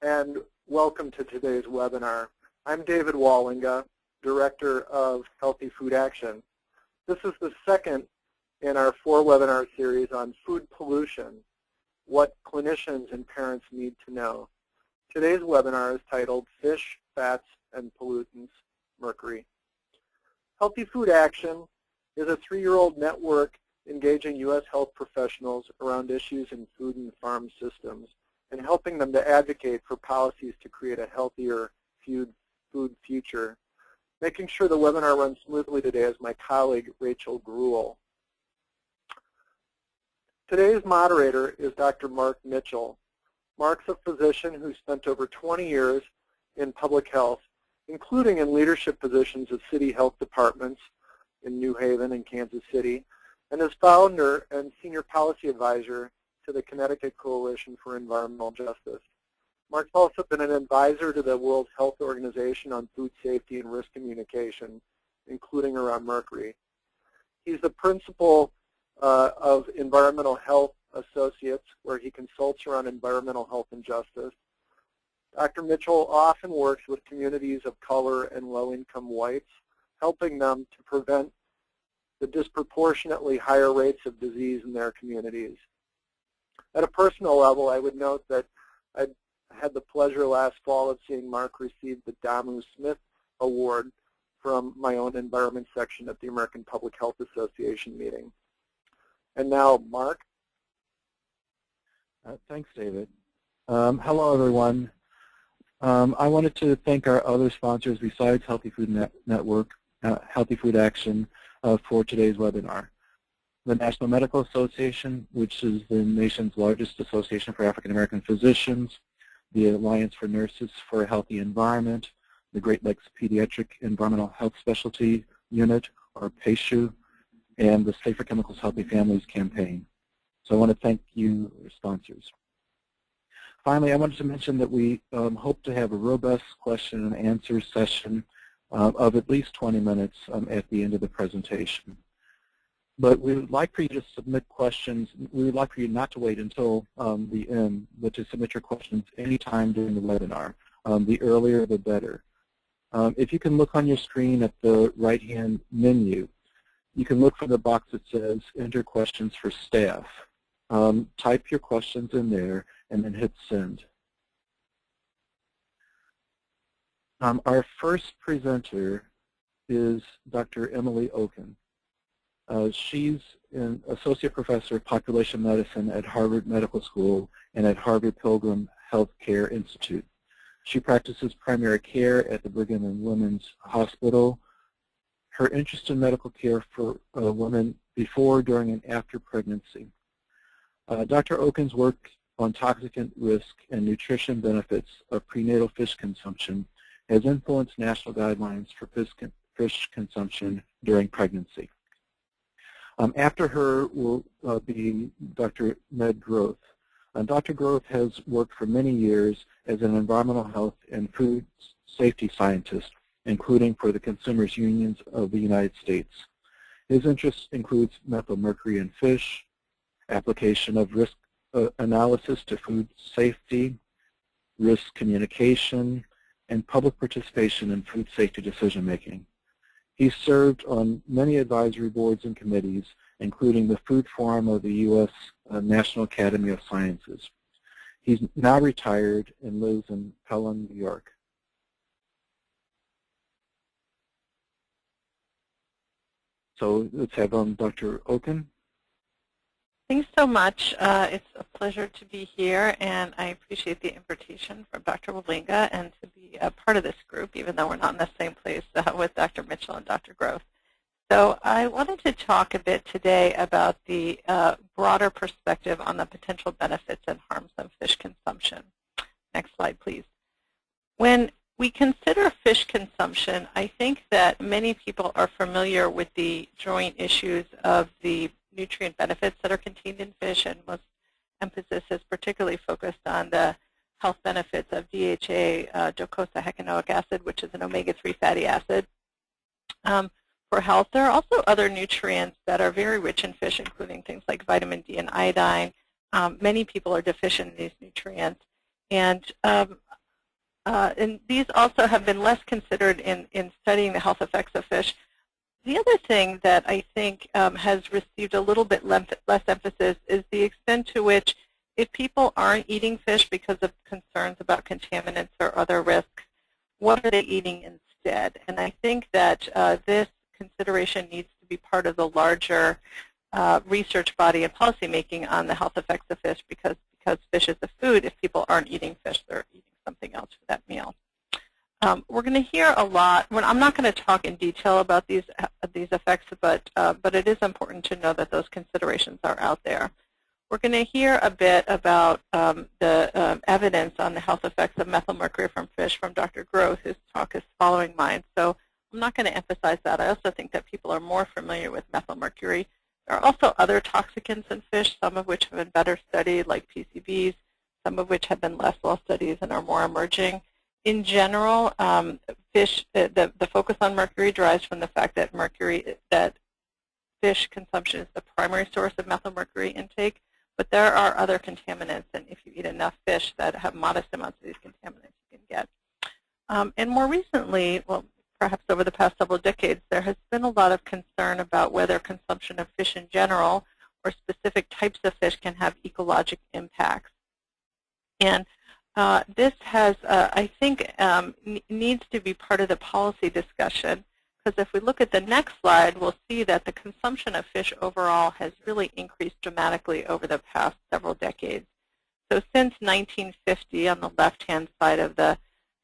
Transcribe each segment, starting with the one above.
and welcome to today's webinar. I'm David Wallinga, Director of Healthy Food Action. This is the second in our 4-webinar series on food pollution, what clinicians and parents need to know. Today's webinar is titled Fish, Fats, and Pollutants, Mercury. Healthy Food Action is a 3-year-old network engaging U.S. health professionals around issues in food and farm systems and helping them to advocate for policies to create a healthier food future. Making sure the webinar runs smoothly today is my colleague, Rachel Gruel. Today's moderator is Dr. Mark Mitchell. Mark's a physician who spent over 20 years in public health, including in leadership positions of city health departments in New Haven and Kansas City, and is founder and senior policy advisor to the Connecticut Coalition for Environmental Justice. Mark's also been an advisor to the World Health Organization on food safety and risk communication, including around mercury. He's the principal of Environmental Health Associates, where he consults around environmental health and justice. Dr. Mitchell often works with communities of color and low-income whites, helping them to prevent the disproportionately higher rates of disease in their communities. At a personal level, I would note that I had the pleasure last fall of seeing Mark receive the Damu Smith Award from my own environment section at the American Public Health Association meeting. And now, Mark. Thanks, David. Hello, everyone. I wanted to thank our other sponsors besides Healthy Food Network, Healthy Food Action, for today's webinar. The National Medical Association, which is the nation's largest association for African American physicians, the Alliance for Nurses for a Healthy Environment, the Great Lakes Pediatric Environmental Health Specialty Unit, or PACEU, and the Safer Chemicals Healthy Families campaign. So I want to thank you, sponsors. Finally, I wanted to mention that we hope to have a robust question and answer session of at least 20 minutes at the end of the presentation. But we would like for you to submit questions. We would like for you not to wait until the end, but to submit your questions anytime during the webinar. The earlier, the better. If you can look on your screen at the right-hand menu, you can look for the box that says Enter Questions for Staff. Type your questions in there and then hit Send. Our first presenter is Dr. Emily Oken. She's an associate professor of population medicine at Harvard Medical School and at Harvard Pilgrim Healthcare Institute. She practices primary care at the Brigham and Women's Hospital. Her interest in medical care for women before, during, and after pregnancy. Dr. Oken's work on toxicant risk and nutrition benefits of prenatal fish consumption has influenced national guidelines for fish consumption during pregnancy. After her will be Dr. Ned Groth. Dr. Groth has worked for many years as an environmental health and food safety scientist, including for the Consumers Unions of the United States. His interests includes methylmercury in fish, application of risk analysis to food safety, risk communication, and public participation in food safety decision-making. He served on many advisory boards and committees, including the Food Forum of the U.S. National Academy of Sciences. He's now retired and lives in Pelham, New York. So let's have Dr. Oken. Thanks so much. It's a pleasure to be here, and I appreciate the invitation from Dr. Wallinga and to be a part of this group, even though we're not in the same place with Dr. Mitchell and Dr. Groth. So I wanted to talk a bit today about the broader perspective on the potential benefits and harms of fish consumption. Next slide, please. When we consider fish consumption, I think that many people are familiar with the joint issues of the nutrient benefits that are contained in fish, and most emphasis is particularly focused on the health benefits of DHA, docosahexaenoic acid, which is an omega-3 fatty acid. For health, there are also other nutrients that are very rich in fish, including things like vitamin D and iodine. Many people are deficient in these nutrients. And And these also have been less considered in studying the health effects of fish. The other thing that I think has received a little bit less emphasis is the extent to which, if people aren't eating fish because of concerns about contaminants or other risks, what are they eating instead? And I think that this consideration needs to be part of the larger research body and policymaking on the health effects of fish, because fish is a food. If people aren't eating fish, they're eating something else for that meal. We're going to hear a lot. I'm not going to talk in detail about these effects, but it is important to know that those considerations are out there. We're going to hear a bit about the evidence on the health effects of methylmercury from fish from Dr. Groth, whose talk is following mine. So I'm not going to emphasize that. I also think that people are more familiar with methylmercury. There are also other toxicants in fish, some of which have been better studied, like PCBs, some of which have been less well studied and are more emerging. In general, fish, the focus on mercury derives from the fact that fish consumption is the primary source of methylmercury intake, but there are other contaminants, and if you eat enough fish that have modest amounts of these contaminants, you can get. And more recently, well, perhaps over the past several decades, there has been a lot of concern about whether consumption of fish in general or specific types of fish can have ecologic impacts. And this has, I think, needs to be part of the policy discussion, because if we look at the next slide, we'll see that the consumption of fish overall has really increased dramatically over the past several decades. So since 1950, on the left-hand side of the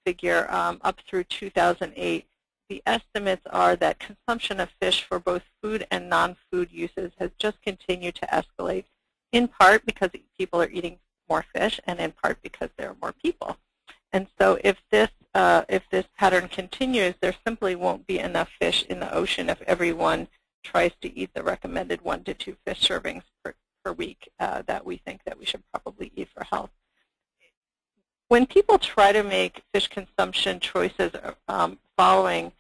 figure, up through 2008, the estimates are that consumption of fish for both food and non-food uses has just continued to escalate, in part because people are eating more fish, and in part because there are more people. And so if this pattern continues, there simply won't be enough fish in the ocean if everyone tries to eat the recommended 1 to 2 fish servings per week that we think that we should probably eat for health. When people try to make fish consumption choices following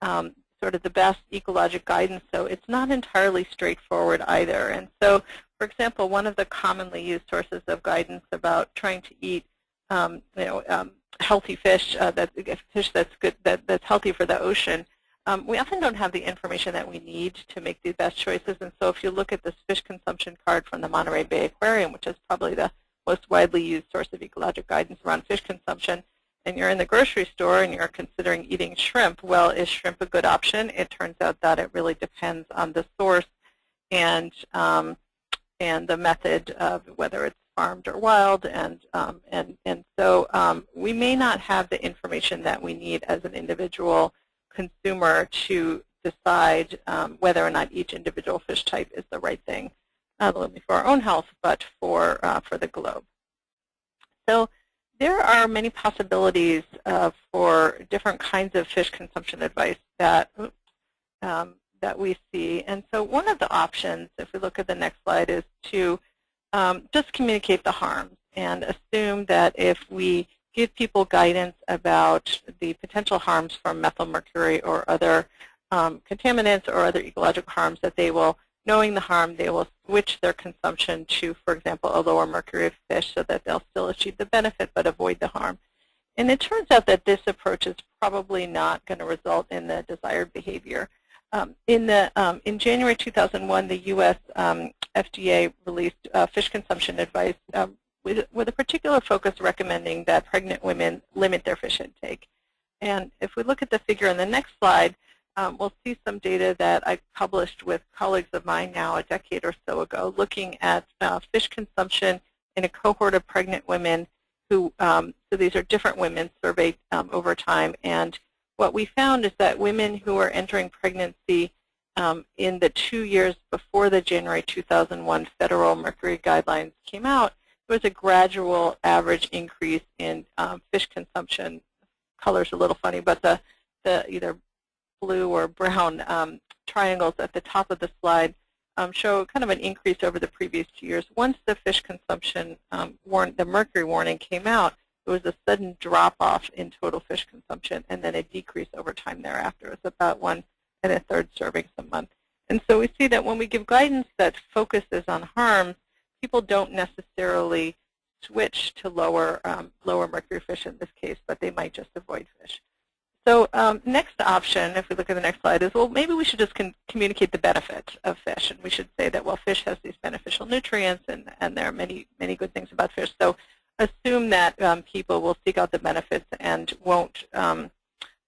sort of the best ecologic guidance, so it's not entirely straightforward either. And so, for example, one of the commonly used sources of guidance about trying to eat healthy fish, fish that's good, that's healthy for the ocean, we often don't have the information that we need to make the best choices. And so if you look at this fish consumption card from the Monterey Bay Aquarium, which is probably the most widely used source of ecologic guidance around fish consumption, and you're in the grocery store and you're considering eating shrimp, well, is shrimp a good option? It turns out that it really depends on the source and the method of whether it's farmed or wild, and so we may not have the information that we need as an individual consumer to decide whether or not each individual fish type is the right thing, not only for our own health, but for the globe. So there are many possibilities for different kinds of fish consumption advice that we see. And so one of the options, if we look at the next slide, is to just communicate the harms and assume that if we give people guidance about the potential harms from methylmercury or other contaminants or other ecological harms, that they will, knowing the harm, they will switch their consumption to, for example, a lower mercury fish so that they'll still achieve the benefit but avoid the harm. And it turns out that this approach is probably not going to result in the desired behavior. In January 2001, the U.S. FDA released fish consumption advice with a particular focus recommending that pregnant women limit their fish intake. And if we look at the figure on the next slide, we'll see some data that I published with colleagues of mine now a decade or so ago, looking at fish consumption in a cohort of pregnant women who, so these are different women surveyed over time, and what we found is that women who are entering pregnancy in the 2 years before the January 2001 federal mercury guidelines came out, there was a gradual average increase in fish consumption. Color's a little funny, but the either blue or brown triangles at the top of the slide show kind of an increase over the previous 2 years. Once the fish consumption the mercury warning came out, there was a sudden drop-off in total fish consumption and then a decrease over time thereafter. It's about 1 1/3 servings a month. And so we see that when we give guidance that focuses on harms, people don't necessarily switch to lower mercury fish in this case, but they might just avoid fish. So next option, if we look at the next slide, is, well, maybe we should just communicate the benefits of fish. And we should say that, well, fish has these beneficial nutrients, and there are many, many good things about fish. So assume that people will seek out the benefits and won't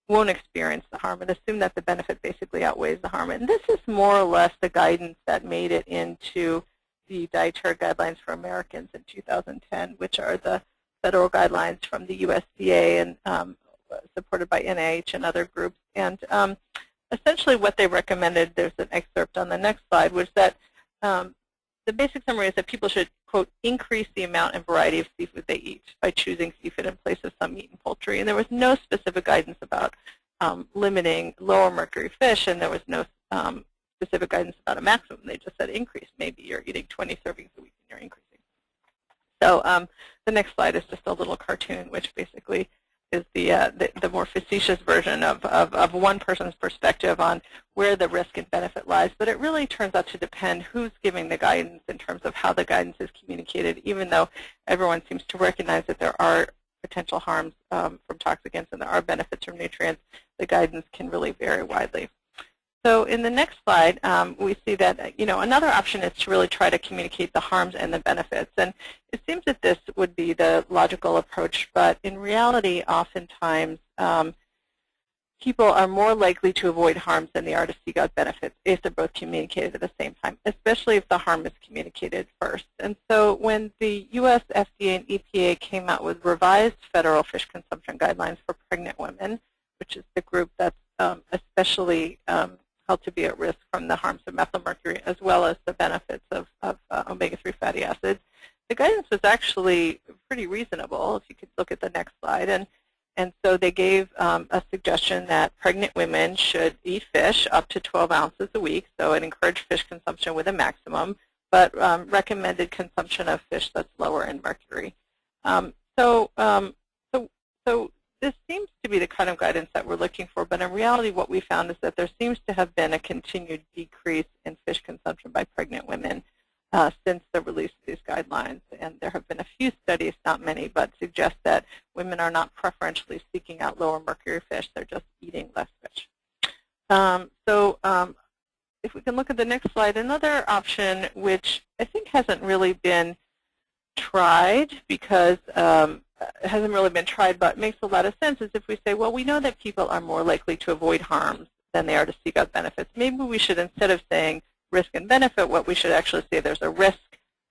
experience the harm, and assume that the benefit basically outweighs the harm. And this is more or less the guidance that made it into the dietary guidelines for Americans in 2010, which are the federal guidelines from the USDA and supported by NIH and other groups. And essentially what they recommended, there's an excerpt on the next slide, was that the basic summary is that people should, quote, increase the amount and variety of seafood they eat by choosing seafood in place of some meat and poultry. And there was no specific guidance about limiting lower mercury fish, and there was no specific guidance about a maximum. They just said increase. Maybe you're eating 20 servings a week and you're increasing. So the next slide is just a little cartoon, which basically is the more facetious version of one person's perspective on where the risk and benefit lies. But it really turns out to depend who's giving the guidance in terms of how the guidance is communicated, even though everyone seems to recognize that there are potential harms from toxicants and there are benefits from nutrients. The guidance can really vary widely. So in the next slide, we see that another option is to really try to communicate the harms and the benefits. And it seems that this would be the logical approach, but in reality, oftentimes people are more likely to avoid harms than they are to seek out benefits if they're both communicated at the same time, especially if the harm is communicated first. And so when the U.S. FDA and EPA came out with revised federal fish consumption guidelines for pregnant women, which is the group that's especially held to be at risk from the harms of methylmercury as well as the benefits of omega-3 fatty acids, the guidance was actually pretty reasonable, if you could look at the next slide. And so they gave a suggestion that pregnant women should eat fish up to 12 ounces a week, so it encouraged fish consumption with a maximum, but recommended consumption of fish that's lower in mercury. So this seems to be the kind of guidance that we're looking for, but in reality what we found is that there seems to have been a continued decrease in fish consumption by pregnant women since the release of these guidelines. And there have been a few studies, not many, but suggest that women are not preferentially seeking out lower mercury fish, they're just eating less fish. If we can look at the next slide, another option which I think hasn't really been tried because it hasn't really been tried, but makes a lot of sense, is if we say, well, we know that people are more likely to avoid harms than they are to seek out benefits. Maybe we should, instead of saying risk and benefit, what we should actually say, there's a risk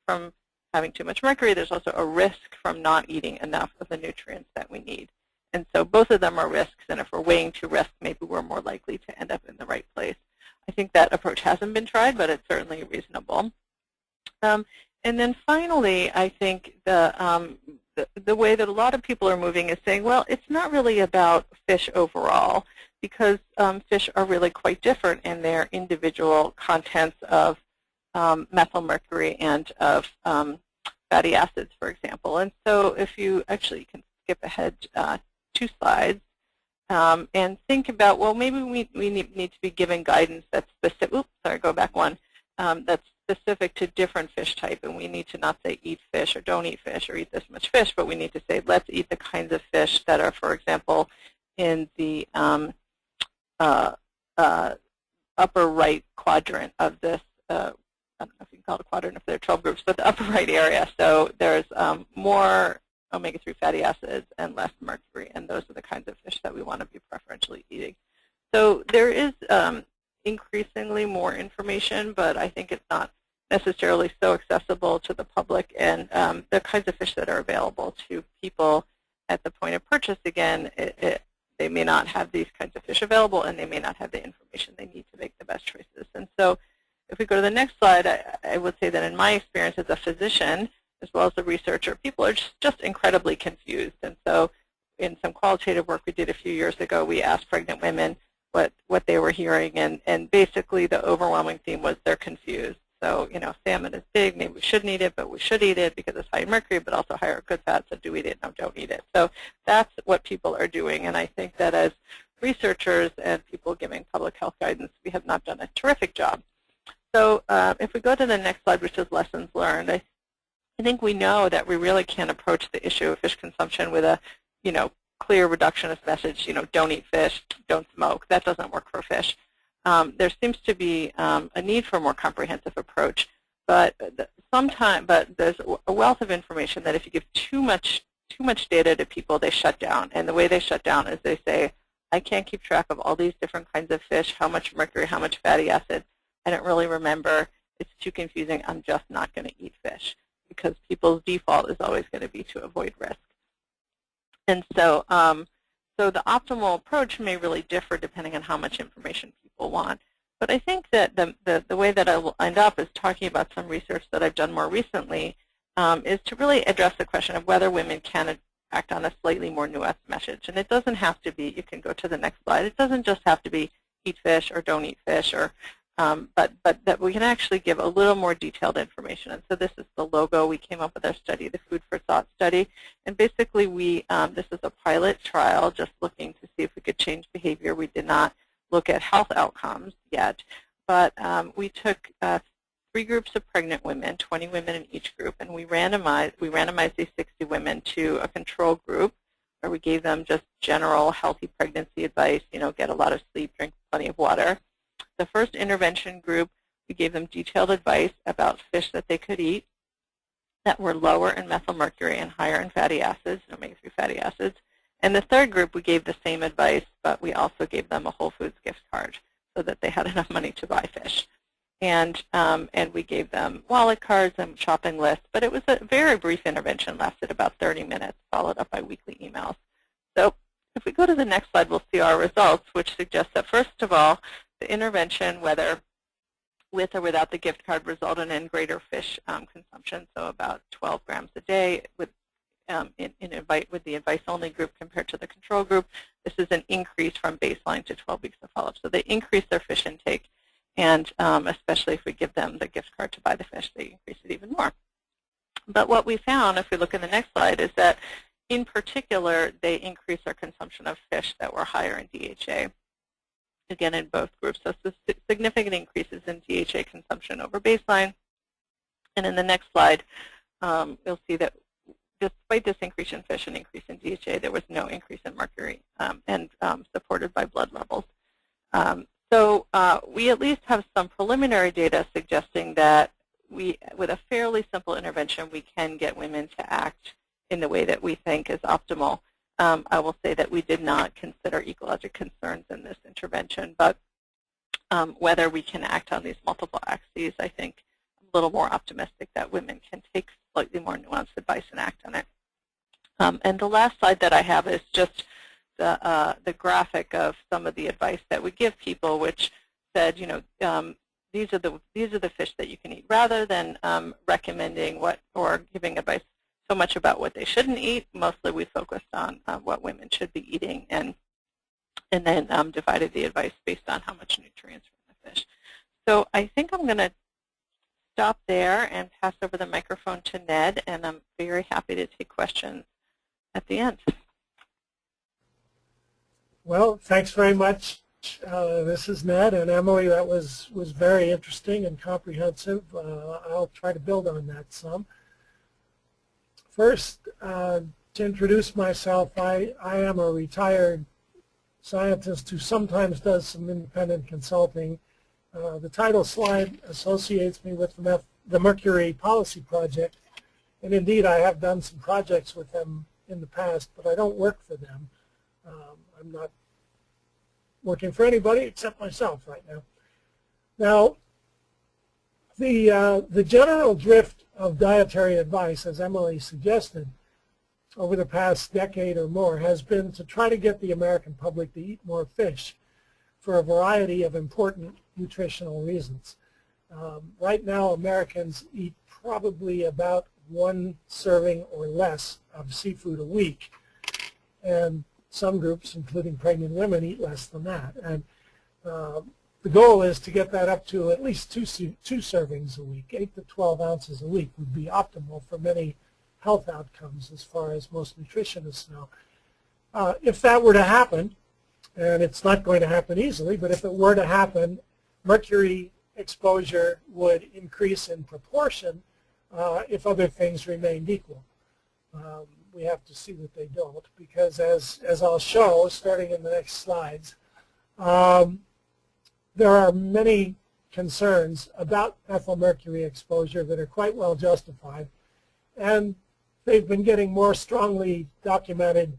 from having too much mercury. There's also a risk from not eating enough of the nutrients that we need. And so both of them are risks, and if we're weighing two risks, maybe we're more likely to end up in the right place. I think that approach hasn't been tried, but it's certainly reasonable. And then finally, I think the way that a lot of people are moving is saying, well, it's not really about fish overall, because fish are really quite different in their individual contents of methylmercury and of fatty acids, for example. And so if you actually can skip ahead 2 slides and think about, well, maybe we need to be given guidance that's specific. Oops, sorry, go back one. That's specific to different fish type, and we need to not say eat fish or don't eat fish or eat this much fish, but we need to say let's eat the kinds of fish that are, for example, in the upper right quadrant of this, I don't know if you can call it a quadrant if there are 12 groups, but the upper right area. So there's more omega-3 fatty acids and less mercury, and those are the kinds of fish that we want to be preferentially eating. So there is increasingly more information, but I think it's not necessarily so accessible to the public, and the kinds of fish that are available to people at the point of purchase, again, they may not have these kinds of fish available, and they may not have the information they need to make the best choices. And so if we go to the next slide, I would say that in my experience as a physician, as well as a researcher, people are just incredibly confused. And so in some qualitative work we did a few years ago, we asked pregnant women what they were hearing, and basically the overwhelming theme was they're confused. So, salmon is big, maybe we shouldn't eat it, but we should eat it because it's high in mercury, but also higher good fat, so do eat it, no, don't eat it. So that's what people are doing, and I think that as researchers and people giving public health guidance, we have not done a terrific job. So if we go to the next slide, which is lessons learned, I think we know that we really can't approach the issue of fish consumption with a, clear reductionist message, don't eat fish, don't smoke. That doesn't work for fish. There seems to be a need for a more comprehensive approach, but there's a wealth of information that if you give too much data to people, they shut down. And the way they shut down is they say, I can't keep track of all these different kinds of fish, how much mercury, how much fatty acid. I don't really remember. It's too confusing. I'm just not going to eat fish, because people's default is always going to be to avoid risk. And so, so the optimal approach may really differ depending on how much information people want. But I think that the way that I will end up is talking about some research that I've done more recently, is to really address the question of whether women can act on a slightly more nuanced message. And it doesn't have to be, you can go to the next slide, it doesn't just have to be eat fish or don't eat fish, or but that we can actually give a little more detailed information. And so this is the logo. We came up with our study, the Food for Thought study. And basically this is a pilot trial just looking to see if we could change behavior. We did not look at health outcomes yet, but we took 3 groups of pregnant women, 20 women in each group, and we randomized these 60 women to a control group where we gave them just general healthy pregnancy advice, get a lot of sleep, drink plenty of water. The first intervention group, we gave them detailed advice about fish that they could eat that were lower in methylmercury and higher in fatty acids, omega-3 fatty acids. And the third group, we gave the same advice, but we also gave them a Whole Foods gift card so that they had enough money to buy fish. And we gave them wallet cards and shopping lists, but it was a very brief intervention, lasted about 30 minutes, followed up by weekly emails. So if we go to the next slide, we'll see our results, which suggest that, first of all, the intervention, whether with or without the gift card, resulted in greater fish consumption, so about 12 grams a day with the advice-only group compared to the control group. This is an increase from baseline to 12 weeks of follow-up. So they increase their fish intake, and especially if we give them the gift card to buy the fish, they increase it even more. But what we found, if we look in the next slide, is that in particular, they increase their consumption of fish that were higher in DHA. Again, in both groups, so significant increases in DHA consumption over baseline. And in the next slide, you'll see that despite this increase in fish and increase in DHA, there was no increase in mercury, and supported by blood levels. So we at least have some preliminary data suggesting that with a fairly simple intervention, we can get women to act in the way that we think is optimal. I will say that we did not consider ecologic concerns in this intervention, but whether we can act on these multiple axes, I think I'm a little more optimistic that women can take slightly more nuanced advice and act on it. And the last slide that I have is just the graphic of some of the advice that we give people, which said, these are the fish that you can eat, rather than recommending or giving advice so much about what they shouldn't eat. Mostly we focused on what women should be eating, and then divided the advice based on how much nutrients are in the fish. So I think I'm going to stop there and pass over the microphone to Ned, and I'm very happy to take questions at the end. Well, thanks very much. This is Ned and Emily. That was very interesting and comprehensive. I'll try to build on that some. First, to introduce myself, I am a retired scientist who sometimes does some independent consulting. The title slide associates me with the Mercury Policy Project, and indeed I have done some projects with them in the past, but I don't work for them. I'm not working for anybody except myself right now. Now, the general drift of dietary advice, as Emily suggested, over the past decade or more, has been to try to get the American public to eat more fish for a variety of important nutritional reasons. Right now, Americans eat probably about 1 serving or less of seafood a week, and some groups, including pregnant women, eat less than that. And the goal is to get that up to at least two servings a week. 8 to 12 ounces a week would be optimal for many health outcomes as far as most nutritionists know. If that were to happen, and it's not going to happen easily, but if it were to happen, mercury exposure would increase in proportion if other things remained equal. We have to see that they don't, because as I'll show, starting in the next slides, there are many concerns about methylmercury exposure that are quite well justified, and they've been getting more strongly documented,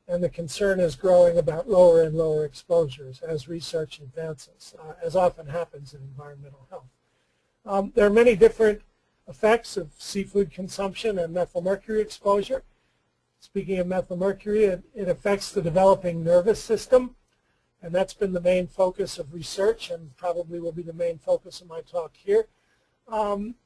and the concern is growing about lower and lower exposures as research advances, as often happens in environmental health. There are many different effects of seafood consumption and methylmercury exposure. Speaking of methylmercury, it affects the developing nervous system, and that's been the main focus of research and probably will be the main focus of my talk here.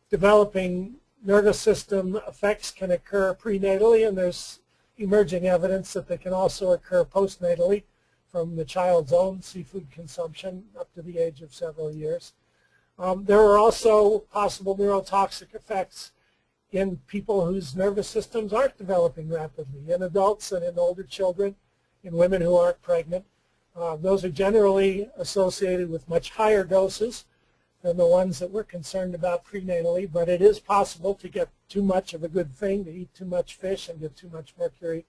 Developing nervous system effects can occur prenatally, and there's emerging evidence that they can also occur postnatally from the child's own seafood consumption up to the age of several years. There are also possible neurotoxic effects in people whose nervous systems aren't developing rapidly, in adults and in older children, in women who aren't pregnant. Those are generally associated with much higher doses than the ones that we're concerned about prenatally, but it is possible to get too much of a good thing, to eat too much fish and get too much mercury,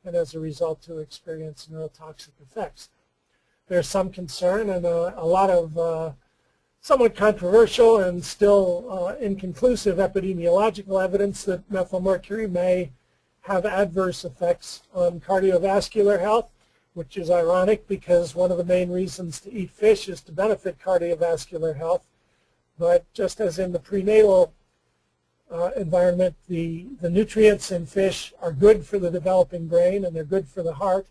and as a result to experience neurotoxic effects. There's some concern and a lot of somewhat controversial and still inconclusive epidemiological evidence that methylmercury may have adverse effects on cardiovascular health, which is ironic because one of the main reasons to eat fish is to benefit cardiovascular health. But just as in the prenatal environment, the nutrients in fish are good for the developing brain and they're good for the heart.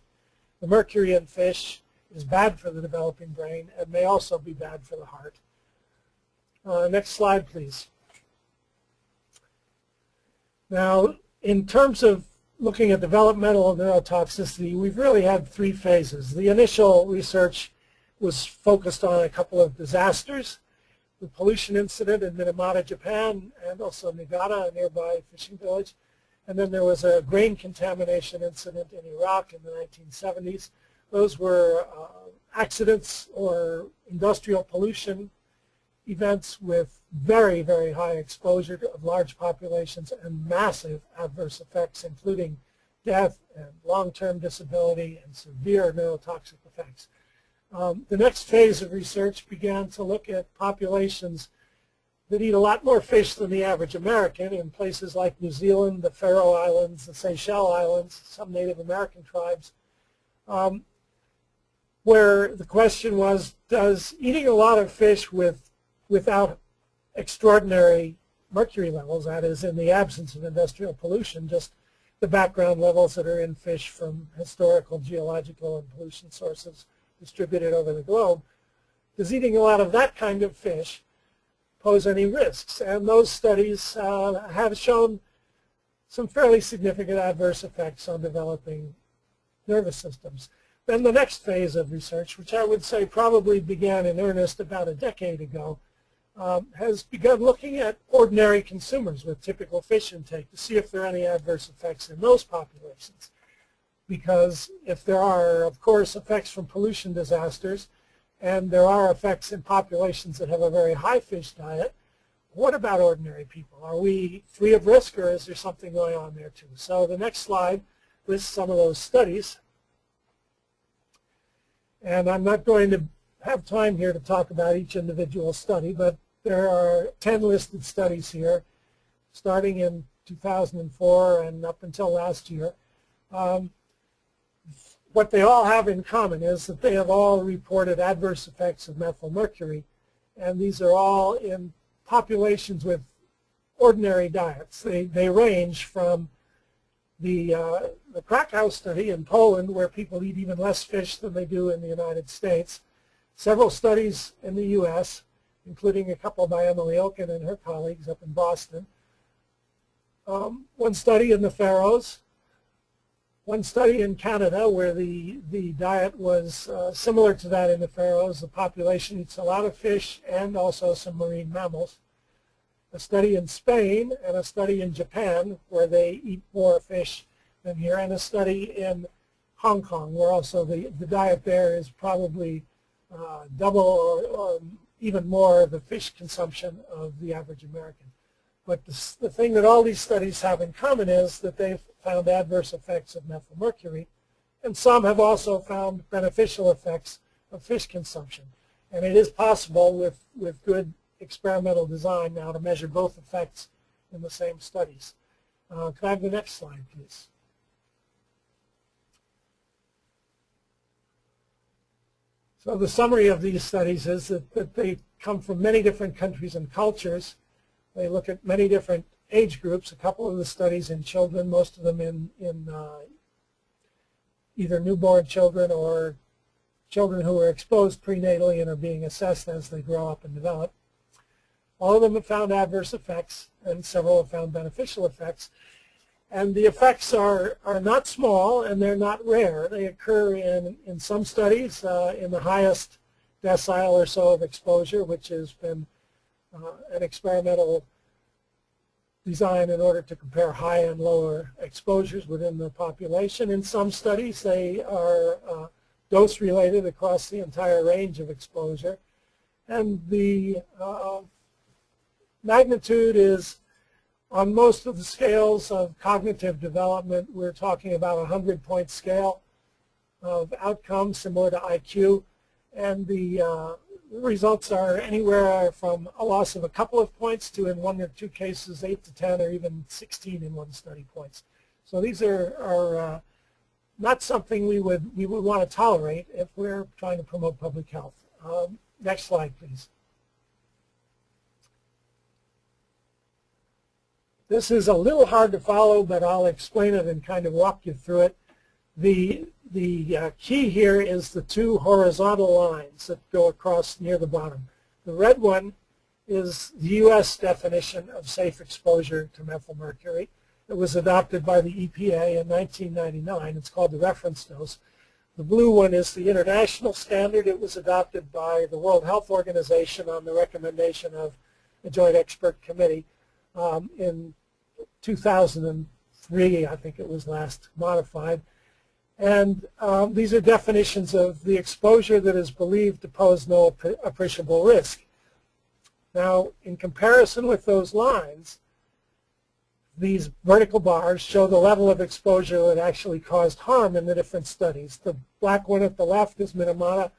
The mercury in fish is bad for the developing brain and may also be bad for the heart. Next slide, please. Now, in terms of looking at developmental neurotoxicity, we've really had three phases. The initial research was focused on a couple of disasters, the pollution incident in Minamata, Japan, and also Niigata, a nearby fishing village. And then there was a grain contamination incident in Iraq in the 1970s. Those were accidents or industrial pollution events with very, very high exposure of large populations and massive adverse effects, including death and long-term disability and severe neurotoxic effects. The next phase of research began to look at populations that eat a lot more fish than the average American in places like New Zealand, the Faroe Islands, the Seychelles Islands, some Native American tribes, where the question was, does eating a lot of fish without extraordinary mercury levels, that is, in the absence of industrial pollution, just the background levels that are in fish from historical, geological, and pollution sources distributed over the globe, does eating a lot of that kind of fish pose any risks? And those studies have shown some fairly significant adverse effects on developing nervous systems. Then the next phase of research, which I would say probably began in earnest about a decade ago, has begun looking at ordinary consumers with typical fish intake to see if there are any adverse effects in those populations. Because if there are, of course, effects from pollution disasters, and there are effects in populations that have a very high fish diet, what about ordinary people? Are we free of risk, or is there something going on there too? So the next slide lists some of those studies. And I'm not going to have time here to talk about each individual study, but there are 10 listed studies here, starting in 2004 and up until last year. What they all have in common is that they have all reported adverse effects of methylmercury, and these are all in populations with ordinary diets. They range from the Krakow study in Poland, where people eat even less fish than they do in the United States, several studies in the U.S., including a couple by Emily Oken and her colleagues up in Boston, one study in the Faroes, one study in Canada where the diet was similar to that in the Faroes. The population eats a lot of fish and also some marine mammals. A study in Spain and a study in Japan where they eat more fish than here, and a study in Hong Kong where also the diet there is probably double or even more of the fish consumption of the average American. But the thing that all these studies have in common is that they've found adverse effects of methylmercury, and some have also found beneficial effects of fish consumption. And it is possible with good experimental design now to measure both effects in the same studies. Could I have the next slide, please? So the summary of these studies is that they come from many different countries and cultures. They look at many different age groups, a couple of the studies in children, most of them in either newborn children or children who were exposed prenatally and are being assessed as they grow up and develop. All of them have found adverse effects, and several have found beneficial effects. And the effects are not small, and they're not rare. They occur in some studies in the highest decile or so of exposure, which has been an experimental design in order to compare high and lower exposures within the population. In some studies, they are dose-related across the entire range of exposure. And the magnitude is, on most of the scales of cognitive development, we're talking about a 100-point scale of outcomes similar to IQ. And the results are anywhere from a loss of a couple of points to, in one or two cases, 8 to 10 or even 16 in one study points. So these are not something we would want to tolerate if we're trying to promote public health. Next slide, please. This is a little hard to follow, but I'll explain it and kind of walk you through it. The key here is the two horizontal lines that go across near the bottom. The red one is the U.S. definition of safe exposure to methylmercury. It was adopted by the EPA in 1999. It's called the reference dose. The blue one is the international standard. It was adopted by the World Health Organization on the recommendation of a joint expert committee in 2003, I think it was last modified. And these are definitions of the exposure that is believed to pose no appreciable risk. Now, in comparison with those lines, these vertical bars show the level of exposure that actually caused harm in the different studies. The black one at the left is Minamata.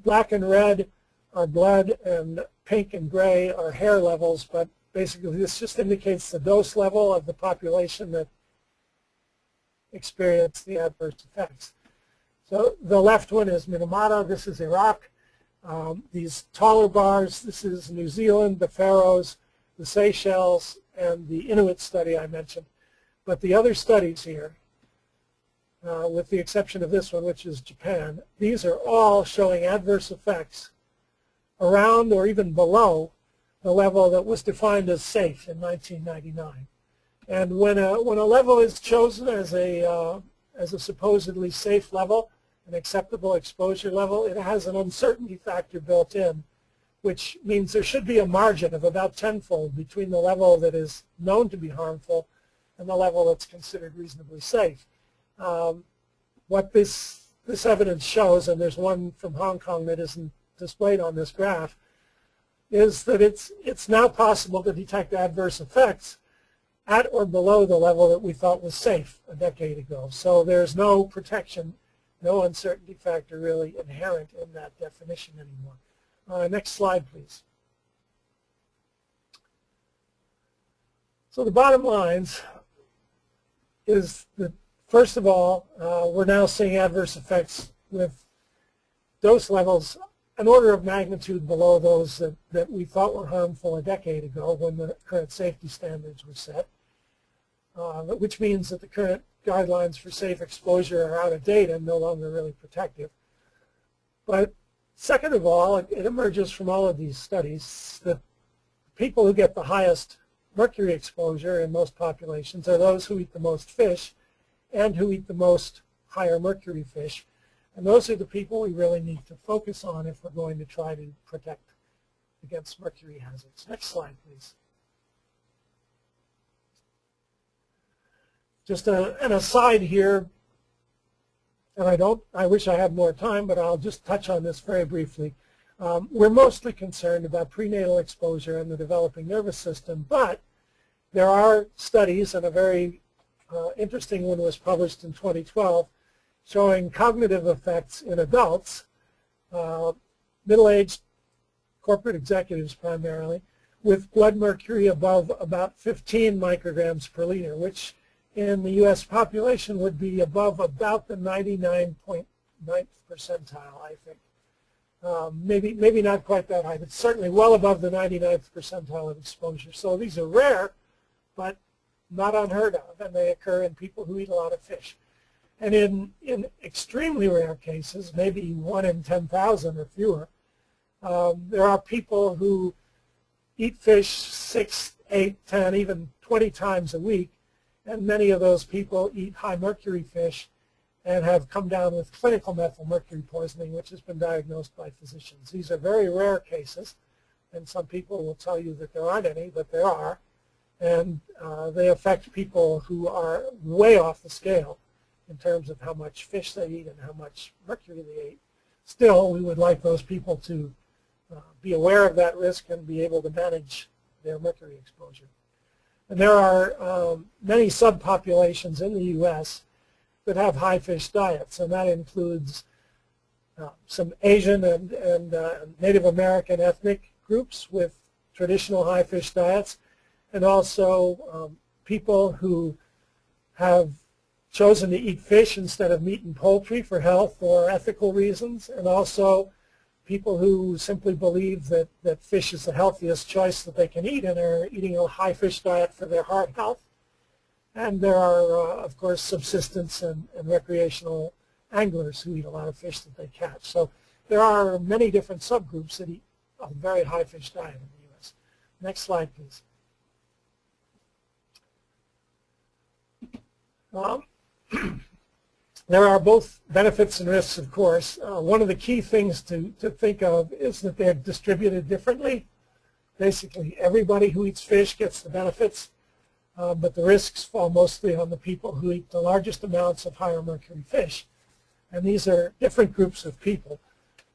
Black and red are blood, and pink and gray are hair levels, but basically this just indicates the dose level of the population that experienced the adverse effects. So the left one is Minamata. This is Iraq. These taller bars, this is New Zealand, the Faroes, the Seychelles, and the Inuit study I mentioned. But the other studies here, with the exception of this one, which is Japan, these are all showing adverse effects around or even below the level that was defined as safe in 1999. And when a level is chosen as a supposedly safe level, an acceptable exposure level, it has an uncertainty factor built in, which means there should be a margin of about tenfold between the level that is known to be harmful and the level that's considered reasonably safe. What this evidence shows, and there's one from Hong Kong that isn't displayed on this graph, is that it's now possible to detect adverse effects at or below the level that we thought was safe a decade ago. So there's no protection, no uncertainty factor really inherent in that definition anymore. Next slide, please. So the bottom lines is that, first of all, we're now seeing adverse effects with dose levels an order of magnitude below those that we thought were harmful a decade ago when the current safety standards were set, which means that the current guidelines for safe exposure are out of date and no longer really protective. But second of all, it emerges from all of these studies that people who get the highest mercury exposure in most populations are those who eat the most fish and who eat the most higher mercury fish. And those are the people we really need to focus on if we're going to try to protect against mercury hazards. Next slide, please. Just an aside here, and I wish I had more time, but I'll just touch on this very briefly. We're mostly concerned about prenatal exposure in the developing nervous system, but there are studies, and a very interesting one was published in 2012, showing cognitive effects in adults, middle-aged corporate executives primarily, with blood mercury above about 15 micrograms per liter, which in the U.S. population would be above about the 99.9th percentile, I think. Maybe not quite that high, but certainly well above the 99th percentile of exposure. So these are rare, but not unheard of, and they occur in people who eat a lot of fish. And in extremely rare cases, maybe 1 in 10,000 or fewer, there are people who eat fish 6, 8, 10, even 20 times a week, and many of those people eat high mercury fish and have come down with clinical methylmercury poisoning, which has been diagnosed by physicians. These are very rare cases, and some people will tell you that there aren't any, but there are, and they affect people who are way off the scale in terms of how much fish they eat and how much mercury they eat. Still, we would like those people to be aware of that risk and be able to manage their mercury exposure. And there are many subpopulations in the U.S. that have high fish diets, and that includes some Asian and Native American ethnic groups with traditional high fish diets, and also people who have chosen to eat fish instead of meat and poultry for health or ethical reasons, and also people who simply believe that fish is the healthiest choice that they can eat and are eating a high fish diet for their heart health. And there are, of course, subsistence and recreational anglers who eat a lot of fish that they catch. So there are many different subgroups that eat a very high fish diet in the U.S. Next slide, please. There are both benefits and risks, of course. One of the key things to think of is that they're distributed differently. Basically, everybody who eats fish gets the benefits, but the risks fall mostly on the people who eat the largest amounts of higher mercury fish. And these are different groups of people.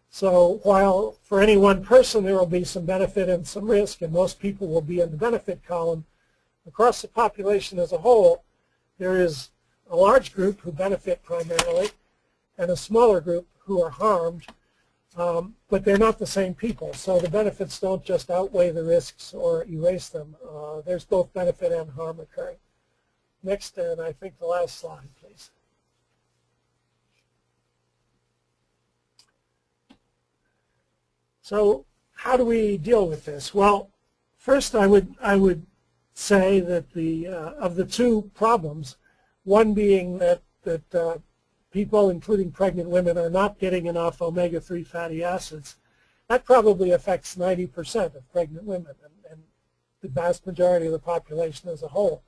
So while for any one person there will be some benefit and some risk, and most people will be in the benefit column, across the population as a whole, there is a large group who benefit primarily and a smaller group who are harmed, but they're not the same people. So the benefits don't just outweigh the risks or erase them. There's both benefit and harm occurring. Next, and I think the last slide, please. So how do we deal with this? Well, first I would say that of the two problems, one being that people, including pregnant women, are not getting enough omega-3 fatty acids. That probably affects 90% of pregnant women and the vast majority of the population as a whole.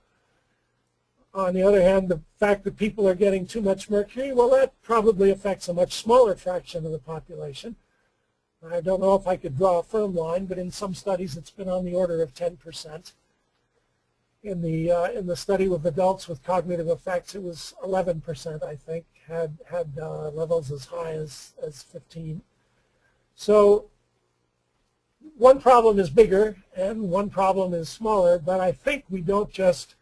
On the other hand, the fact that people are getting too much mercury, well, that probably affects a much smaller fraction of the population. I don't know if I could draw a firm line, but in some studies it's been on the order of 10%. In the study with adults with cognitive effects, it was 11%, I think, had levels as high as 15. So one problem is bigger and one problem is smaller, but I think we don't just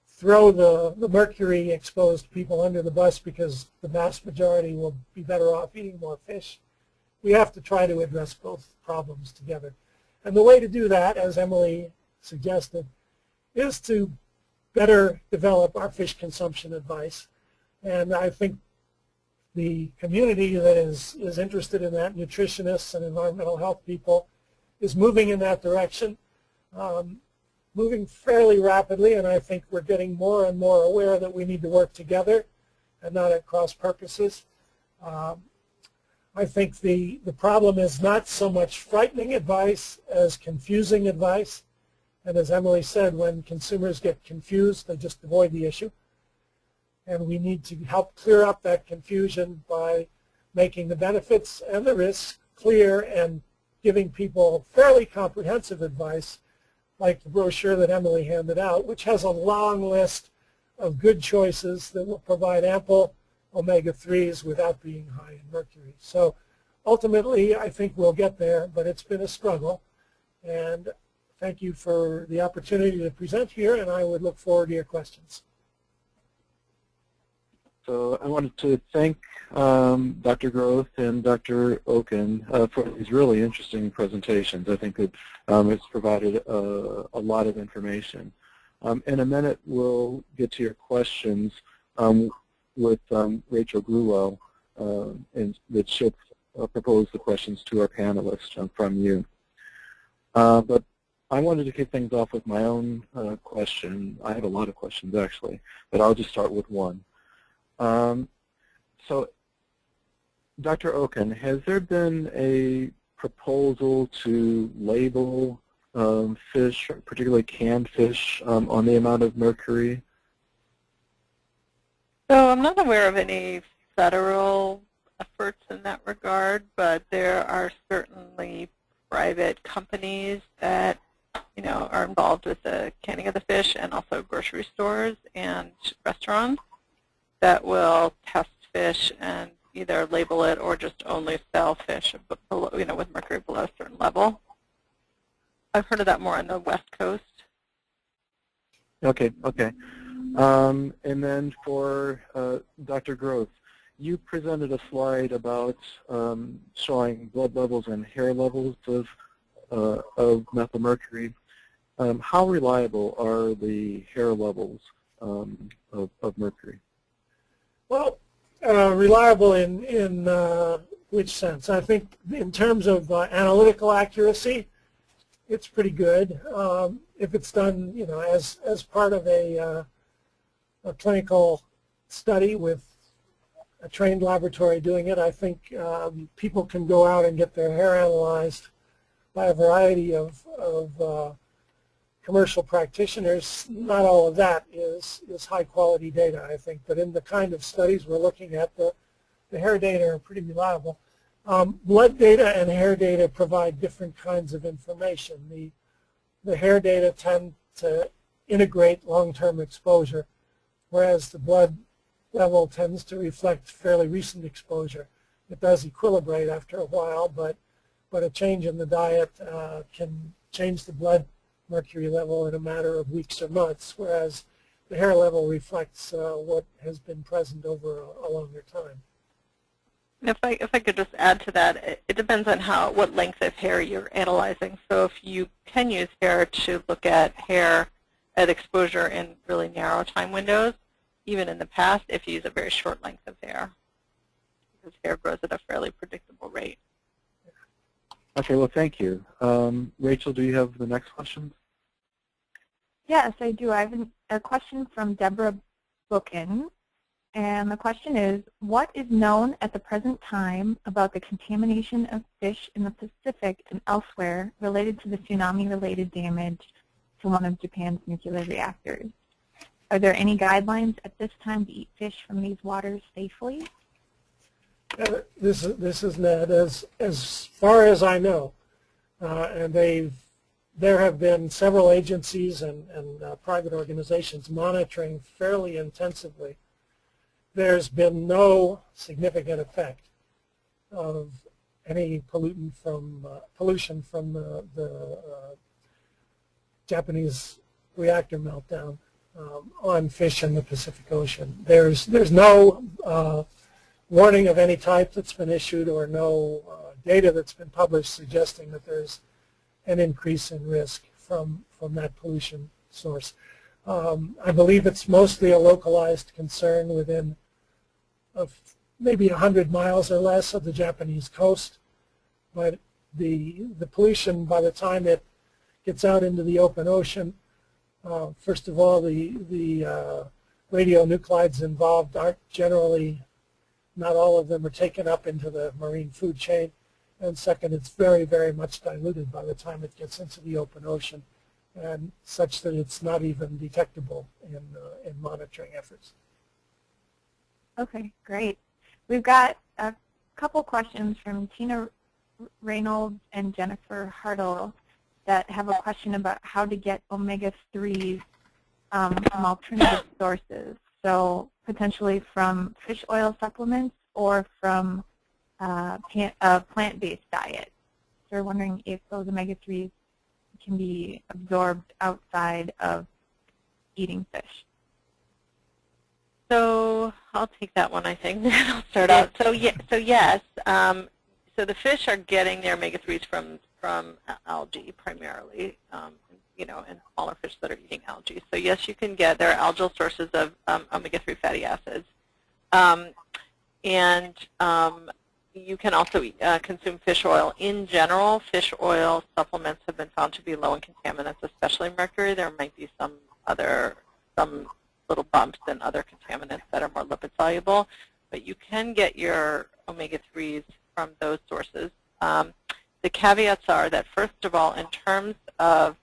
throw the mercury exposed people under the bus because the vast majority will be better off eating more fish. We have to try to address both problems together. And the way to do that, as Emily suggested, is to better develop our fish consumption advice. And I think the community that is interested in that, nutritionists and environmental health people, is moving in that direction, moving fairly rapidly, and I think we're getting more and more aware that we need to work together and not at cross purposes. I think the problem is not so much frightening advice as confusing advice. And as Emily said, when consumers get confused, they just avoid the issue. And we need to help clear up that confusion by making the benefits and the risks clear and giving people fairly comprehensive advice, like the brochure that Emily handed out, which has a long list of good choices that will provide ample omega-3s without being high in mercury. So ultimately, I think we'll get there, but it's been a struggle. And thank you for the opportunity to present here, and I would look forward to your questions. So I wanted to thank Dr. Groth and Dr. Oken for these really interesting presentations. I think that it's provided a lot of information. In a minute, we'll get to your questions with Rachel Gruwell, and that she'll propose the questions to our panelists from you. But I wanted to kick things off with my own question. I have a lot of questions, actually, but I'll just start with one. So, Dr. Oken, has there been a proposal to label fish, particularly canned fish, on the amount of mercury? So I'm not aware of any federal efforts in that regard, but there are certainly private companies that are involved with the canning of the fish, and also grocery stores and restaurants that will test fish and either label it or just only sell fish below, with mercury below a certain level. I've heard of that more on the West Coast. Okay. And then for Dr. Groth, you presented a slide about showing blood levels and hair levels of methylmercury. How reliable are the hair levels of mercury? Well, reliable in which sense? I think in terms of analytical accuracy, it's pretty good. If it's done, as part of a clinical study with a trained laboratory doing it, I think people can go out and get their hair analyzed by a variety of commercial practitioners. Not all of that is high quality data, I think, but in the kind of studies we're looking at, the hair data are pretty reliable. Blood data and hair data provide different kinds of information. The hair data tend to integrate long-term exposure, whereas the blood level tends to reflect fairly recent exposure. It does equilibrate after a while, but a change in the diet can change the blood mercury level in a matter of weeks or months, whereas the hair level reflects what has been present over a longer time. If I could just add to that, it depends on what length of hair you're analyzing. So if you can use hair to look at hair at exposure in really narrow time windows, even in the past, if you use a very short length of hair, because hair grows at a fairly predictable rate. Okay, well, thank you. Rachel, do you have the next question? Yes, I do. I have a question from Deborah Bookin. And the question is, what is known at the present time about the contamination of fish in the Pacific and elsewhere related to the tsunami-related damage to one of Japan's nuclear reactors? Are there any guidelines at this time to eat fish from these waters safely? This is Ned. As far as I know, and there have been several agencies and private organizations monitoring fairly intensively. There's been no significant effect of any pollution from the Japanese reactor meltdown on fish in the Pacific Ocean. There's no warning of any type that's been issued, or no data that's been published suggesting that there's an increase in risk from that pollution source. I believe it's mostly a localized concern within maybe 100 miles or less of the Japanese coast, but the pollution, by the time it gets out into the open ocean, first of all, the radionuclides involved aren't generally, not all of them are taken up into the marine food chain, and second, it's very, very much diluted by the time it gets into the open ocean, and such that it's not even detectable in monitoring efforts. Okay, great. We've got a couple questions from Tina Reynolds and Jennifer Hartle that have a question about how to get omega-3s from alternative sources. So potentially from fish oil supplements or from a plant-based diet. So we're wondering if those omega-3s can be absorbed outside of eating fish? So I'll take that one, I think. I'll start out. So yes. So the fish are getting their omega-3s from algae primarily, and smaller fish that are eating algae. So yes, you can get, there are algal sources of omega-3 fatty acids. You can also consume fish oil. In general, fish oil supplements have been found to be low in contaminants, especially mercury. There might be some little bumps in other contaminants that are more lipid soluble, but you can get your omega-3s from those sources. The caveats are that, first of all, in terms of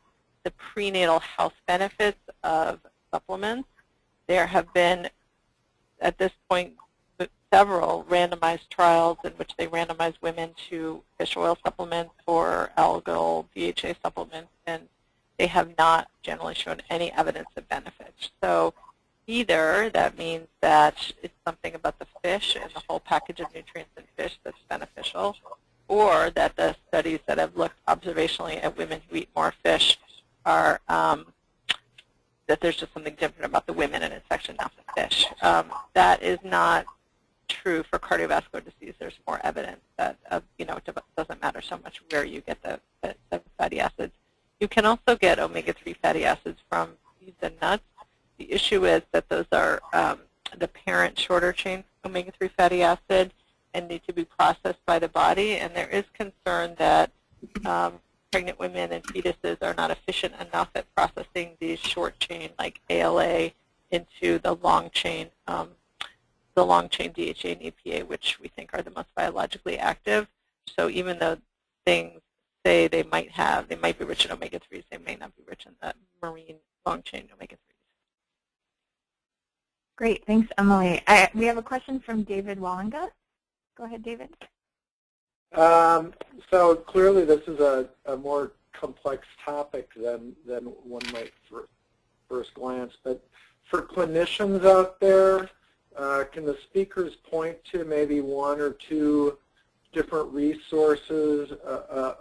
the prenatal health benefits of supplements, there have been, at this point, several randomized trials in which they randomize women to fish oil supplements or algal DHA supplements, and they have not generally shown any evidence of benefit. So either that means that it's something about the fish and the whole package of nutrients in fish that's beneficial, or that the studies that have looked observationally at women who eat more fish are that there's just something different about the women and it's actually not the fish. That is not true for cardiovascular disease. There's more evidence that it doesn't matter so much where you get the fatty acids. You can also get omega-3 fatty acids from seeds and nuts. The issue is that those are the parent shorter chain omega-3 fatty acid and need to be processed by the body, and there is concern that pregnant women and fetuses are not efficient enough at processing these short chain like ALA into the long chain DHA and EPA, which we think are the most biologically active. So even though things say they might be rich in omega-3s, they may not be rich in the marine long chain omega-3s. Great, thanks, Emily. We have a question from David Wallinga. Go ahead, David. So clearly this is a more complex topic than one might first glance. But for clinicians out there, can the speakers point to maybe one or two different resources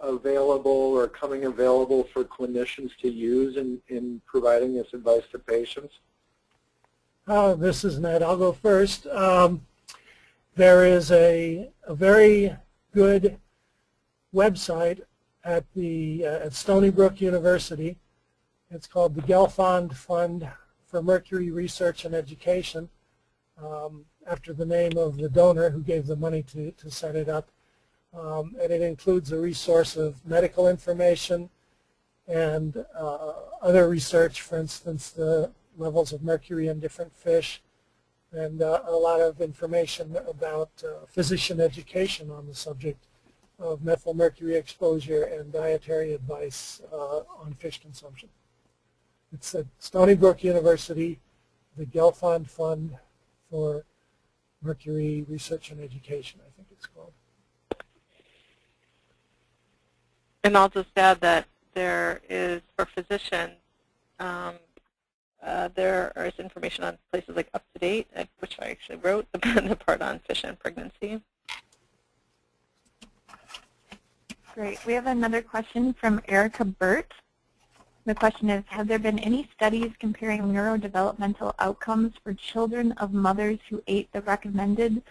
available or coming available for clinicians to use in providing this advice to patients? This is Ned. I'll go first. There is a very good website at Stony Brook University. It's called the Gelfand Fund for Mercury Research and Education, after the name of the donor who gave the money to set it up. And it includes a resource of medical information and other research, for instance, the levels of mercury in different fish, and a lot of information about physician education on the subject of methylmercury exposure and dietary advice on fish consumption. It's at Stony Brook University, the Gelfand Fund for Mercury Research and Education, I think it's called. And I'll just add that there is, for physicians, there is information on places like UpToDate, which I actually wrote, the part on fish and pregnancy. Great. We have another question from Erica Burt. The question is, have there been any studies comparing neurodevelopmental outcomes for children of mothers who ate the recommended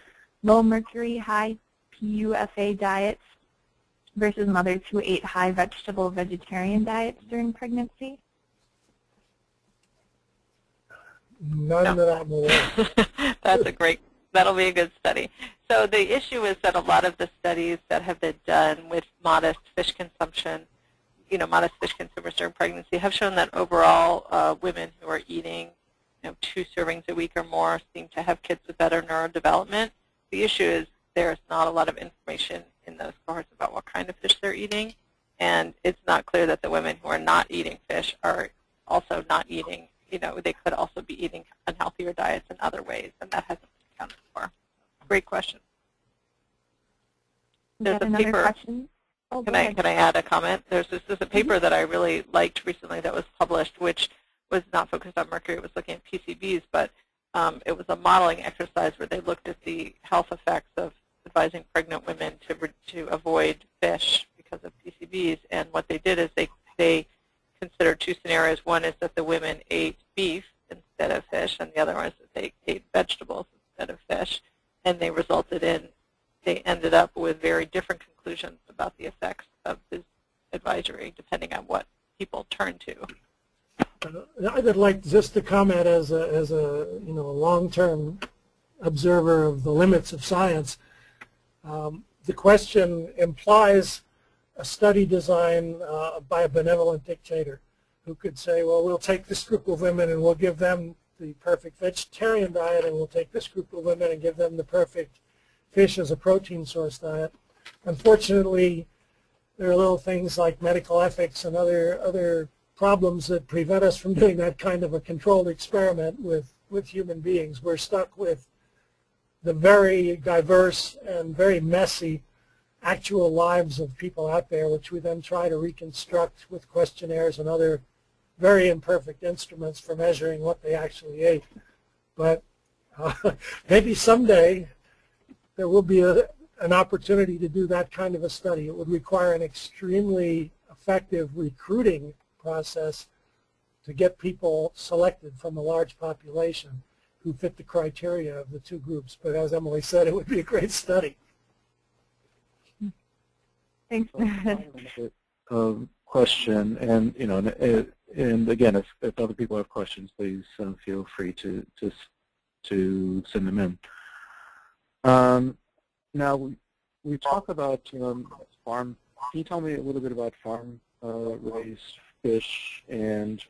low mercury, high PUFA diets versus mothers who ate high vegetable vegetarian diets during pregnancy? None that I'm aware of. That'll be a good study. So the issue is that a lot of the studies that have been done with modest fish consumption, modest fish consumers during pregnancy, have shown that overall women who are eating 2 servings a week or more seem to have kids with better neurodevelopment. The issue is there's not a lot of information in those cohorts about what kind of fish they're eating, and it's not clear that the women who are not eating fish are also not eating, they could also be eating unhealthier diets in other ways, and that hasn't been accounted for. Great question. There's a paper. Question? Oh, can I add a comment? There's a paper that I really liked recently that was published, which was not focused on mercury. It was looking at PCBs, but it was a modeling exercise where they looked at the health effects of advising pregnant women to avoid fish because of PCBs. And what they did is they they considered two scenarios. One is that the women ate beef instead of fish, and the other one is that they ate vegetables instead of fish, and they ended up with very different conclusions about the effects of this advisory, depending on what people turn to. I would like just to comment as a long-term observer of the limits of science. The question implies a study design by a benevolent dictator who could say, well, we'll take this group of women and we'll give them the perfect vegetarian diet, and we'll take this group of women and give them the perfect fish as a protein source diet. Unfortunately, there are little things like medical ethics and other problems that prevent us from doing that kind of a controlled experiment with human beings. We're stuck with the very diverse and very messy actual lives of people out there, which we then try to reconstruct with questionnaires and other very imperfect instruments for measuring what they actually ate. But maybe someday there will be an opportunity to do that kind of a study. It would require an extremely effective recruiting process to get people selected from a large population who fit the criteria of the two groups. But as Emily said, it would be a great study. Thanks. Question, and again, if other people have questions, please feel free to send them in. Now we talk about farm. Can you tell me a little bit about farm-raised fish and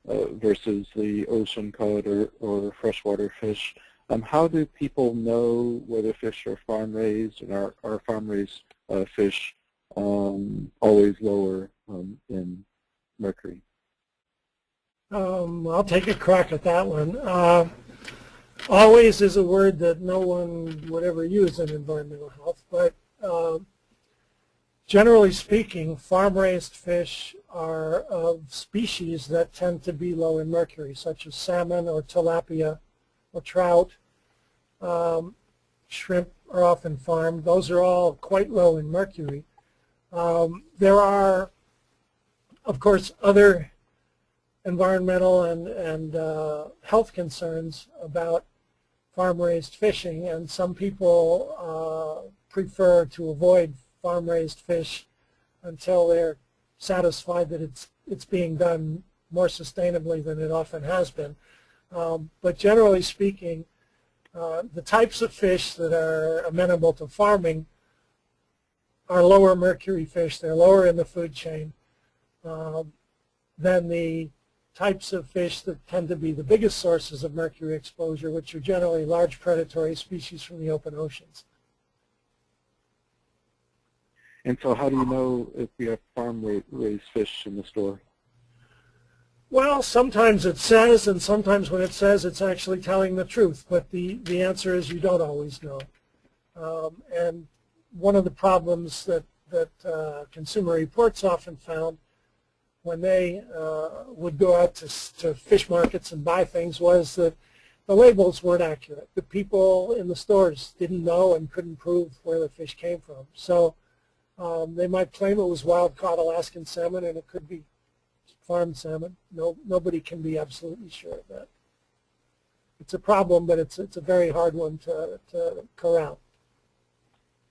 versus the ocean cod or freshwater fish? How do people know whether fish are farm-raised, and are farm-raised fish always lower in mercury? I'll take a crack at that one. Always is a word that no one would ever use in environmental health, but generally speaking, farm-raised fish are of species that tend to be low in mercury, such as salmon or tilapia or trout. Shrimp are often farmed. Those are all quite low in mercury. There are, of course, other environmental and health concerns about farm-raised fishing, and some people prefer to avoid farm-raised fish until they're satisfied that it's being done more sustainably than it often has been. But generally speaking, the types of fish that are amenable to farming are lower mercury fish. They're lower in the food chain than the types of fish that tend to be the biggest sources of mercury exposure, which are generally large predatory species from the open oceans. And so how do you know if you have farm-raised fish in the store? Well, sometimes it says, and sometimes when it says, it's actually telling the truth. But the answer is you don't always know. And one of the problems that Consumer Reports often found when they would go out to fish markets and buy things was that the labels weren't accurate. The people in the stores didn't know and couldn't prove where the fish came from. So they might claim it was wild-caught Alaskan salmon, and it could be farmed salmon. Nobody can be absolutely sure of that. It's a problem, but it's a very hard one to corral.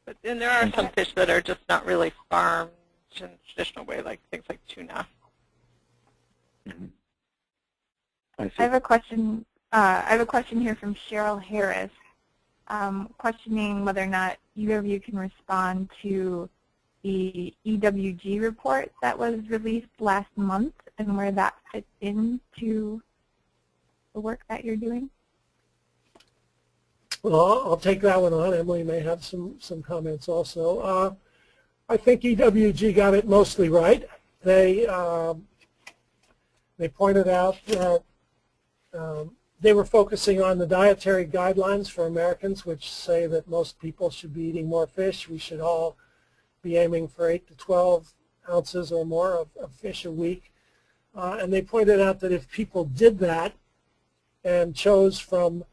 But then there are some fish that are just not really farmed in a traditional way, like things like tuna. Mm-hmm. I have a question. I have a question here from Cheryl Harris, questioning whether or not either of you can respond to the EWG report that was released last month and where that fits into the work that you're doing. Well, I'll take that one on. Emily may have some comments also. I think EWG got it mostly right. They pointed out that they were focusing on the dietary guidelines for Americans, which say that most people should be eating more fish. We should all be aiming for 8 to 12 ounces or more of fish a week. And they pointed out that if people did that and chose from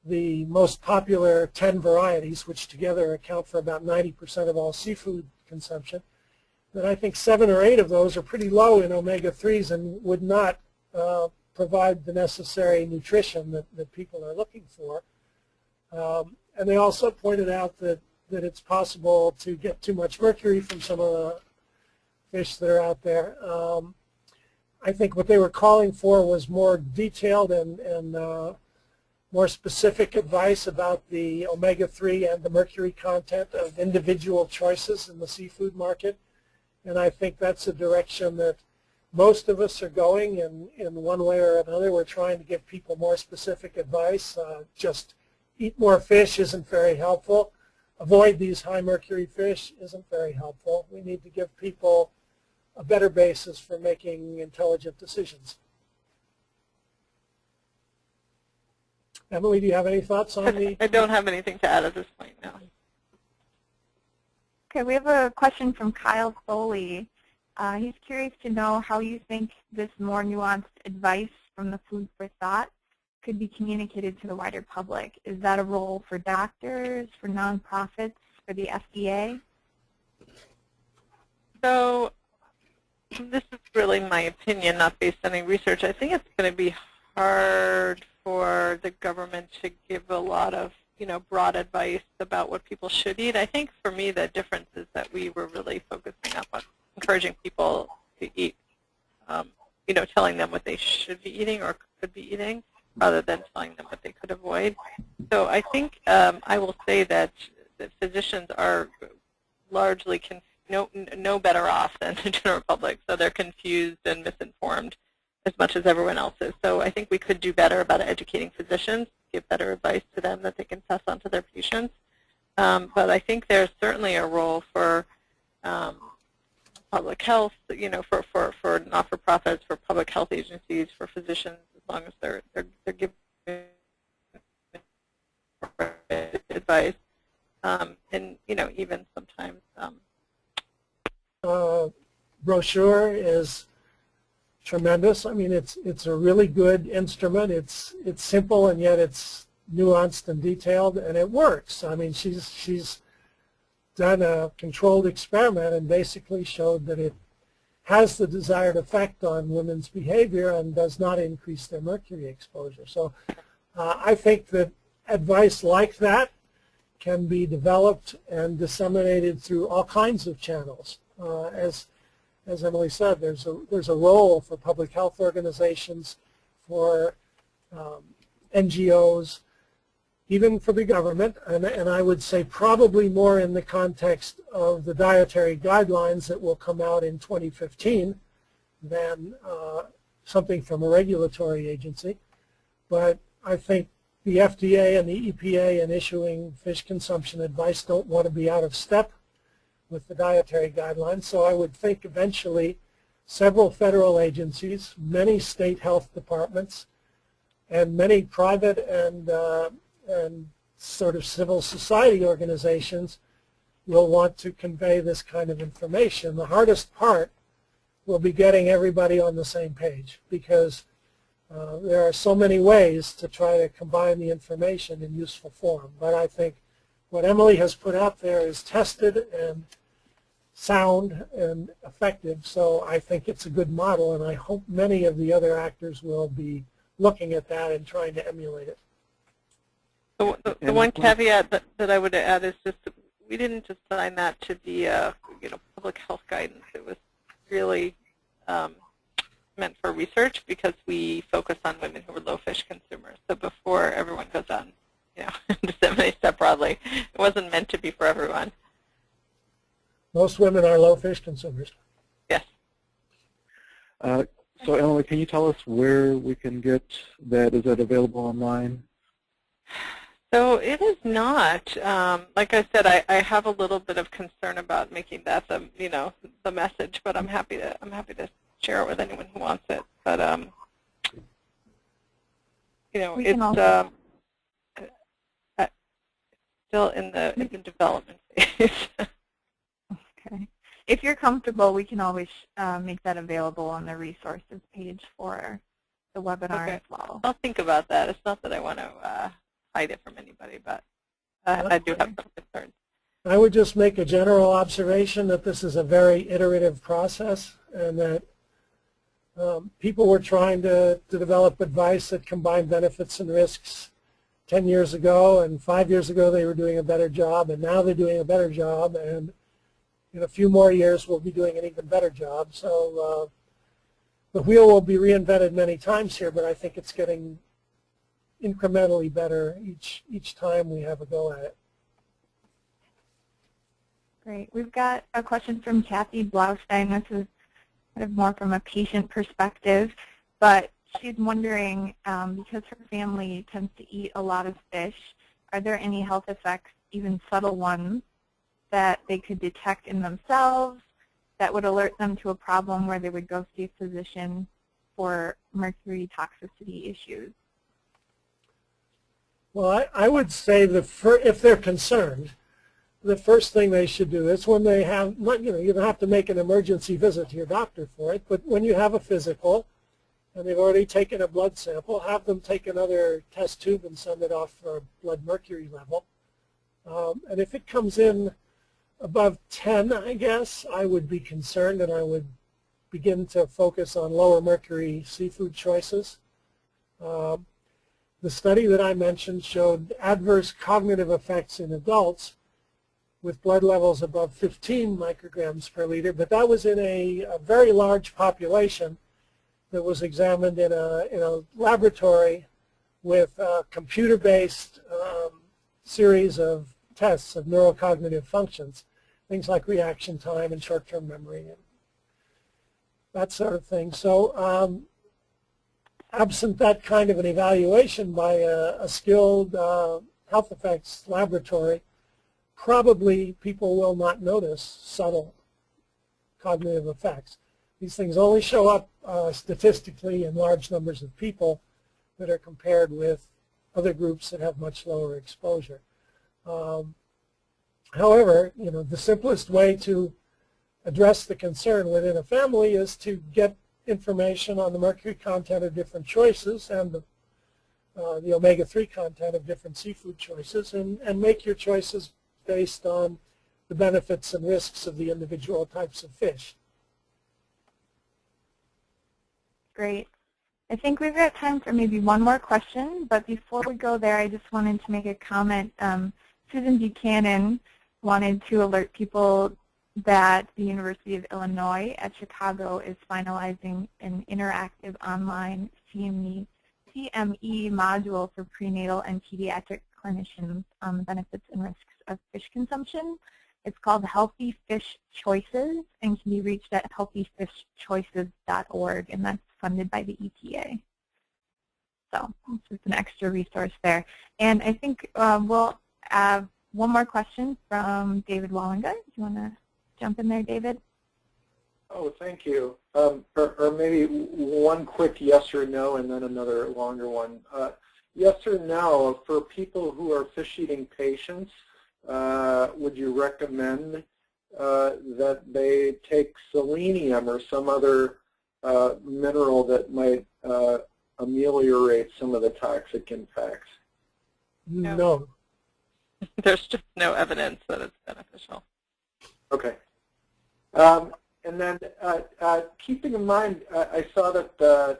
the most popular 10 varieties, which together account for about 90% of all seafood consumption, that I think 7 or 8 of those are pretty low in omega-3s and would not provide the necessary nutrition that people are looking for. And they also pointed out that it's possible to get too much mercury from some of the fish that are out there. I think what they were calling for was more detailed and more specific advice about the omega-3 and the mercury content of individual choices in the seafood market. And I think that's a direction that most of us are going in one way or another. We're trying to give people more specific advice. Just eat more fish isn't very helpful. Avoid these high mercury fish isn't very helpful. We need to give people a better basis for making intelligent decisions. Emily, do you have any thoughts on the? I don't have anything to add at this point, no. Okay, we have a question from Kyle Foley. He's curious to know how you think this more nuanced advice from the Food for Thought could be communicated to the wider public. Is that a role for doctors, for nonprofits, for the FDA? So this is really my opinion, not based on any research. I think it's going to be hard for the government to give a lot of broad advice about what people should eat. I think for me the difference is that we were really focusing on encouraging people to eat, telling them what they should be eating or could be eating rather than telling them what they could avoid. So I think I will say that physicians are largely no better off than the general public, so they're confused and misinformed as much as everyone else is. So I think we could do better about educating physicians, give better advice to them that they can pass on to their patients. But I think there's certainly a role for public health, for not-for-profits, for public health agencies, for physicians, as long as they're giving advice, and even sometimes. Brochure is tremendous. I mean, it's a really good instrument. It's simple and yet it's nuanced and detailed, and it works. I mean, she's done a controlled experiment and basically showed that it has the desired effect on women's behavior and does not increase their mercury exposure. So I think that advice like that can be developed and disseminated through all kinds of channels. As Emily said, there's a role for public health organizations, for NGOs, even for the government, and I would say probably more in the context of the dietary guidelines that will come out in 2015 than something from a regulatory agency. But I think the FDA and the EPA in issuing fish consumption advice don't want to be out of step with the dietary guidelines, so I would think eventually several federal agencies, many state health departments, and many private and sort of civil society organizations will want to convey this kind of information. The hardest part will be getting everybody on the same page, because there are so many ways to try to combine the information in useful form. But I think what Emily has put out there is tested and sound and effective, so I think it's a good model, and I hope many of the other actors will be looking at that and trying to emulate it. The one caveat that I would add is just that we didn't design that to be public health guidance. It was really meant for research, because we focus on women who are low fish consumers. So before everyone goes on, disseminate that broadly, it wasn't meant to be for everyone. Most women are low fish consumers. Yes. So Emily, can you tell us where we can get that? Is that available online? So it is not. Like I said, I have a little bit of concern about making that the message, but I'm happy to share it with anyone who wants it. But it's still in the development phase. Okay. If you're comfortable, we can always make that available on the resources page for the webinar as well. I'll think about that. It's not that I want to hide it from anybody, but I do have some concerns. I would just make a general observation that this is a very iterative process, and that people were trying to develop advice that combined benefits and risks 10 years ago, and 5 years ago they were doing a better job, and now they're doing a better job, and in a few more years we'll be doing an even better job. So the wheel will be reinvented many times here, but I think it's getting incrementally better each time we have a go at it. Great. We've got a question from Kathy Blaustein. This is kind of more from a patient perspective, but she's wondering, because her family tends to eat a lot of fish, are there any health effects, even subtle ones, that they could detect in themselves that would alert them to a problem where they would go see a physician for mercury toxicity issues? Well, I would say if they're concerned, the first thing they should do is when they have, you don't have to make an emergency visit to your doctor for it, but when you have a physical and they've already taken a blood sample, have them take another test tube and send it off for a blood mercury level. And if it comes in above 10, I guess, I would be concerned, and I would begin to focus on lower mercury seafood choices. The study that I mentioned showed adverse cognitive effects in adults with blood levels above 15 micrograms per liter, but that was in a very large population that was examined in a laboratory with a computer-based series of tests of neurocognitive functions, things like reaction time and short-term memory and that sort of thing. So absent that kind of an evaluation by a skilled health effects laboratory, probably people will not notice subtle cognitive effects. These things only show up statistically in large numbers of people that are compared with other groups that have much lower exposure. However, the simplest way to address the concern within a family is to get information on the mercury content of different choices and the omega-3 content of different seafood choices, and make your choices based on the benefits and risks of the individual types of fish. Great. I think we've got time for maybe one more question, but before we go there, I just wanted to make a comment. Susan Buchanan wanted to alert people that the University of Illinois at Chicago is finalizing an interactive online CME module for prenatal and pediatric clinicians on the benefits and risks of fish consumption. It's called Healthy Fish Choices and can be reached at healthyfishchoices.org, and that's funded by the EPA. So it's just an extra resource there. And I think we'll have one more question from David Wallinger. Do you want to jump in there, David? Oh, thank you. Or maybe one quick yes or no and then another longer one. Yes or no, for people who are fish-eating patients, would you recommend that they take selenium or some other mineral that might ameliorate some of the toxic impacts? No. There's just no evidence that it's beneficial. Okay. And then keeping in mind, I saw that the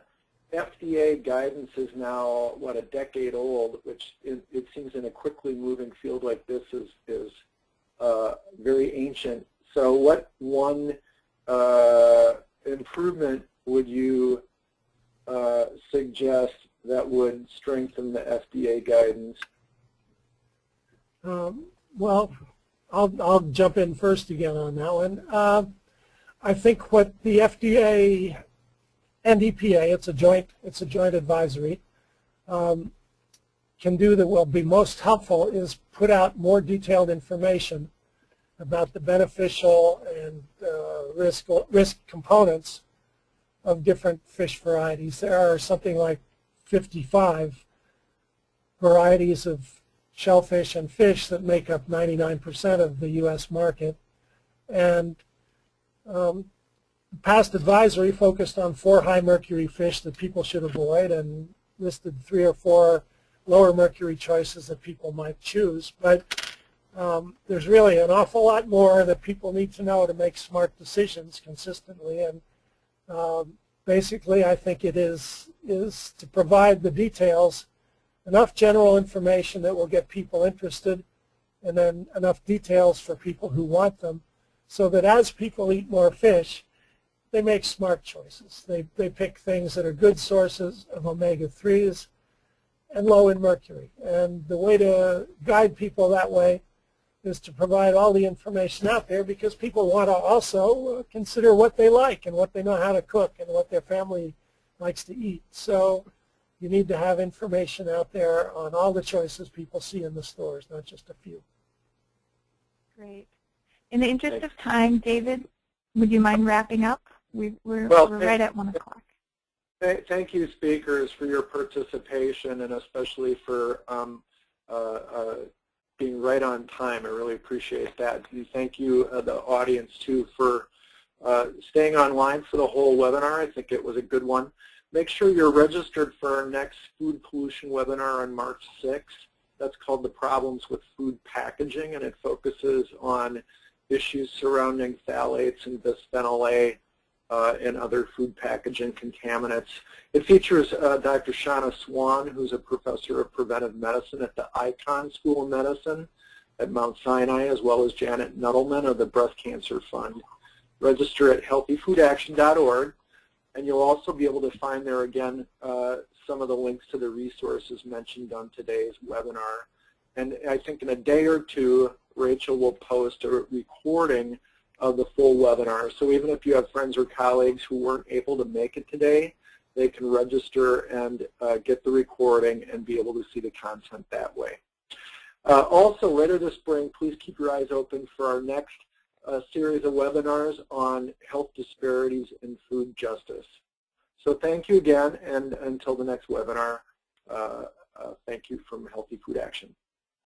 FDA guidance is now, what, a decade old, which it seems in a quickly moving field like this is very ancient. So what one improvement would you suggest that would strengthen the FDA guidance? Well, I'll jump in first again on that one. I think what the FDA and EPA, it's a joint advisory, can do that will be most helpful is put out more detailed information about the beneficial and risk components of different fish varieties. There are something like 55 varieties of shellfish and fish that make up 99% of the U.S. market. And past advisory focused on 4 high mercury fish that people should avoid and listed 3 or 4 lower mercury choices that people might choose. But there's really an awful lot more that people need to know to make smart decisions consistently. And basically, I think it is to provide the details, enough general information that will get people interested, and then enough details for people who want them, so that as people eat more fish, they make smart choices. They pick things that are good sources of omega-3s and low in mercury. And the way to guide people that way is to provide all the information out there, because people want to also consider what they like and what they know how to cook and what their family likes to eat. So you need to have information out there on all the choices people see in the stores, not just a few. Great. In the interest of time, David, would you mind wrapping up? We're right at 1 o'clock. Thank you, speakers, for your participation, and especially for being right on time. I really appreciate that. And thank you, the audience, too, for staying online for the whole webinar. I think it was a good one. Make sure you're registered for our next food pollution webinar on March 6th. That's called The Problems with Food Packaging, and it focuses on issues surrounding phthalates and bisphenol A and other food packaging contaminants. It features Dr. Shauna Swan, who's a professor of preventive medicine at the Icahn School of Medicine at Mount Sinai, as well as Janet Nuttleman of the Breast Cancer Fund. Register at healthyfoodaction.org, and you'll also be able to find there again some of the links to the resources mentioned on today's webinar. And I think in a day or two, Rachel will post a recording of the full webinar. So even if you have friends or colleagues who weren't able to make it today, they can register and get the recording and be able to see the content that way. Also, later this spring, please keep your eyes open for our next series of webinars on health disparities in food justice. So thank you again, and until the next webinar, thank you from Healthy Food Action.